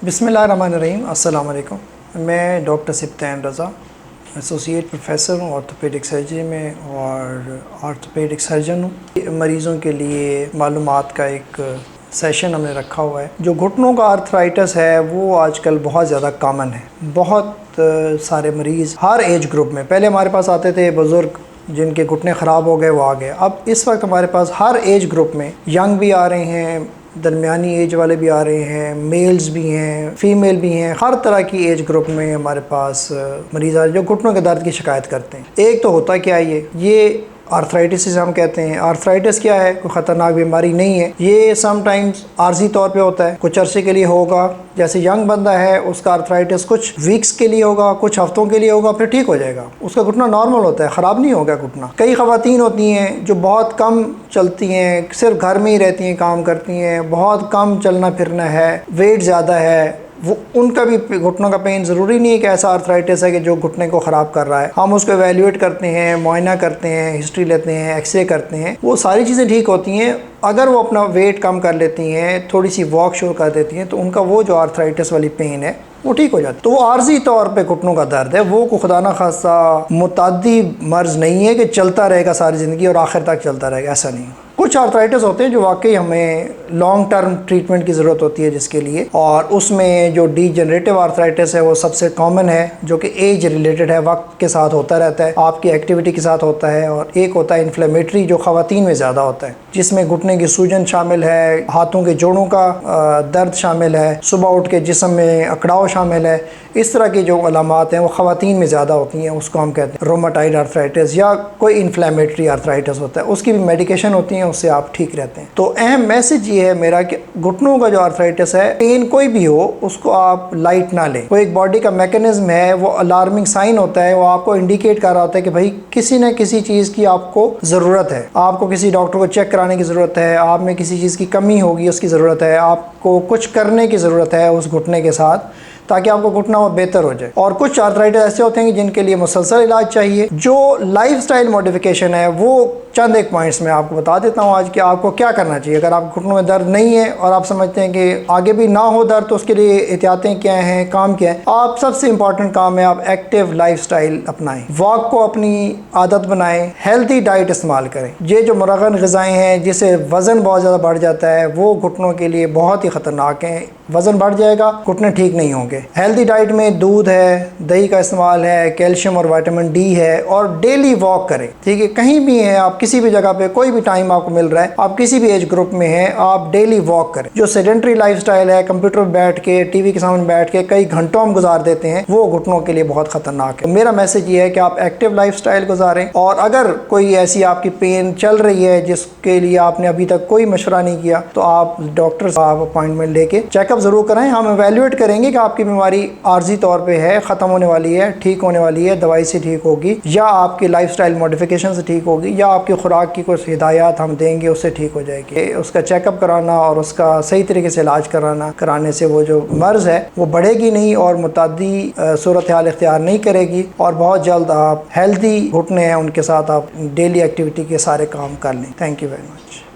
बिस्मिल्लाहिर्रहमानिर्रहीम, अस्सलाम वालेकुम। मैं डॉक्टर सिब्तैन रज़ा, एसोसिएट प्रोफेसर हूँ ऑर्थोपेडिक सर्जरी में और ऑर्थोपेडिक सर्जन हूँ। मरीज़ों के लिए मालूमात का एक सेशन हमने रखा हुआ है। जो घुटनों का आर्थराइटिस है वो आजकल बहुत ज़्यादा कॉमन है। बहुत सारे मरीज़ हर एज ग्रुप में, पहले हमारे पास आते थे बुज़ुर्ग जिनके घुटने ख़राब हो गए, वो आ गए। अब इस वक्त हमारे पास हर एज ग्रुप में यंग भी आ रहे हैं, दरमियानी एज वाले भी आ रहे हैं, मेल्स भी हैं, फ़ीमेल भी हैं। हर तरह की एज ग्रुप में हमारे पास मरीज़ आ रहे हैं जो घुटनों के दर्द की शिकायत करते हैं। एक तो होता क्या है, ये आर्थराइटिस हम कहते हैं। आर्थराइटिस क्या है? कोई ख़तरनाक बीमारी नहीं है। ये समटाइम्स आर्जी तौर पे होता है, कुछ अरसे के लिए होगा। जैसे यंग बंदा है उसका आर्थराइटिस कुछ वीक्स के लिए होगा, कुछ हफ्तों के लिए होगा, फिर ठीक हो जाएगा। उसका घुटना नॉर्मल होता है, ख़राब नहीं होगा घुटना। कई ख़वातीन होती हैं जो बहुत कम चलती हैं, सिर्फ घर में ही रहती हैं, काम करती हैं, बहुत कम चलना फिरना है, वेट ज़्यादा है, वो उनका भी घुटनों का पेन ज़रूरी नहीं है कि ऐसा आर्थराइटिस है कि जो घुटने को ख़राब कर रहा है। हम उसको एवेल्यूएट करते हैं, मुआयना करते हैं, हिस्ट्री लेते हैं, एक्सरे करते हैं, वो सारी चीज़ें ठीक होती हैं। अगर वो अपना वेट कम कर लेती हैं, थोड़ी सी वॉक शुरू कर देती हैं, तो उनका वो जो आर्थराइटिस वाली पेन है वो ठीक हो जाता है। तो वो आर्जी तौर पे घुटनों का दर्द है, वो खुदा ना खासा मुतादी मर्ज़ नहीं है कि चलता रहेगा सारी ज़िंदगी और आखिर तक चलता रहेगा, ऐसा नहीं। कुछ आर्थराइटिस होते हैं जो वाकई हमें लॉन्ग टर्म ट्रीटमेंट की ज़रूरत होती है जिसके लिए, और उसमें जो डीजनरेटिव आर्थराइटिस है वो सबसे कॉमन है, जो कि एज रिलेटेड है, वक्त के साथ होता रहता है, आपकी एक्टिविटी के साथ होता है। और एक होता है इन्फ्लेमेटरी, जो ख़वातीन में ज़्यादा होता है, जिसमें घुटने की सूजन शामिल है, हाथों के जोड़ों का दर्द शामिल है, सुबह उठ के जिस्म में अकड़ाव शामिल है। इस तरह की जो अलामात हैं वो ख़वातीन में ज़्यादा होती हैं, उसको हम कहते हैं रोमाटाइड आर्थराइटिस, या कोई इन्फ्लेमेटरी आर्थराइटिस होता है। उसकी भी मेडिकेशन होती है, उससे आप ठीक रहते हैं। तो अहम मैसेज ये है मेरा कि घुटनों का जो आर्थराइटिस है, पेन कोई भी हो, उसको आप लाइट ना लें। वो एक बॉडी का मैकेनिज्म है, वो अलार्मिंग साइन होता है, वो आपको इंडिकेट कर रहा होता है कि भाई किसी न किसी चीज़ की आपको ज़रूरत है, आपको किसी डॉक्टर को चेक कराने की ज़रूरत है, आप में किसी चीज़ की कमी होगी उसकी ज़रूरत है, आपको कुछ करने की ज़रूरत है उस घुटने के साथ, ताकि आपको घुटना वो बेहतर हो जाए। और कुछ आर्थराइटिस ऐसे होते हैं कि जिनके लिए मुसलसल इलाज चाहिए। जो लाइफस्टाइल मॉडिफिकेशन है वो चंद एक पॉइंट्स में आपको बता देता हूँ आज कि आपको क्या करना चाहिए। अगर आप घुटनों में दर्द नहीं है और आप समझते हैं कि आगे भी ना हो दर्द, तो उसके लिए एहतियातें क्या हैं, काम क्या है। आप सबसे इंपॉर्टेंट काम है आप एक्टिव लाइफस्टाइल अपनाएं, वॉक को अपनी आदत बनाएं, हेल्थी डाइट इस्तेमाल करें। ये जो मुरगन ग़िज़ाएँ हैं जिससे वज़न बहुत ज़्यादा बढ़ जाता है, वो घुटनों के लिए बहुत ही ख़तरनाक हैं। वज़न बढ़ जाएगा, घुटने ठीक नहीं होंगे। हेल्थी डाइट में दूध है, दही का इस्तेमाल है, कैल्शियम और विटामिन डी है, और डेली वॉक करें। ठीक है, कहीं भी हैं आप, किसी भी जगह पे, कोई भी टाइम आपको मिल रहा है, आप किसी भी एज ग्रुप में हैं, आप डेली वॉक करें। जो सेडेंटरी लाइफस्टाइल है, कंप्यूटर पर बैठ के, टीवी के सामने बैठ के कई घंटों हम गुजार देते हैं, वो घुटनों के लिए बहुत ख़तरनाक है। मेरा मैसेज ये है कि आप एक्टिव लाइफस्टाइल गुजारें, और अगर कोई ऐसी आपकी पेन चल रही है जिसके लिए आपने अभी तक कोई मशवरा नहीं किया, तो आप डॉक्टर से आप अपॉइंटमेंट लेके चेकअप ज़रूर कराएं। हम एवेल्यूएट करेंगे कि आपकी बीमारी आर्जी तौर पे है, ख़त्म होने वाली है, ठीक होने वाली है, दवाई से ठीक होगी, या आपकी लाइफस्टाइल मॉडिफिकेशन से ठीक होगी, या आपकी खुराक की कुछ हिदायत हम देंगे उससे ठीक हो जाएगी। उसका चेकअप कराना और उसका सही तरीके से इलाज कराने से वो जो मर्ज़ है वो बढ़ेगी नहीं और मुतादी सूरत हाल इख्तियार नहीं करेगी, और बहुत जल्द आप हेल्दी घुटने हैं उनके साथ आप डेली एक्टिविटी के सारे काम कर लें। Thank you very much.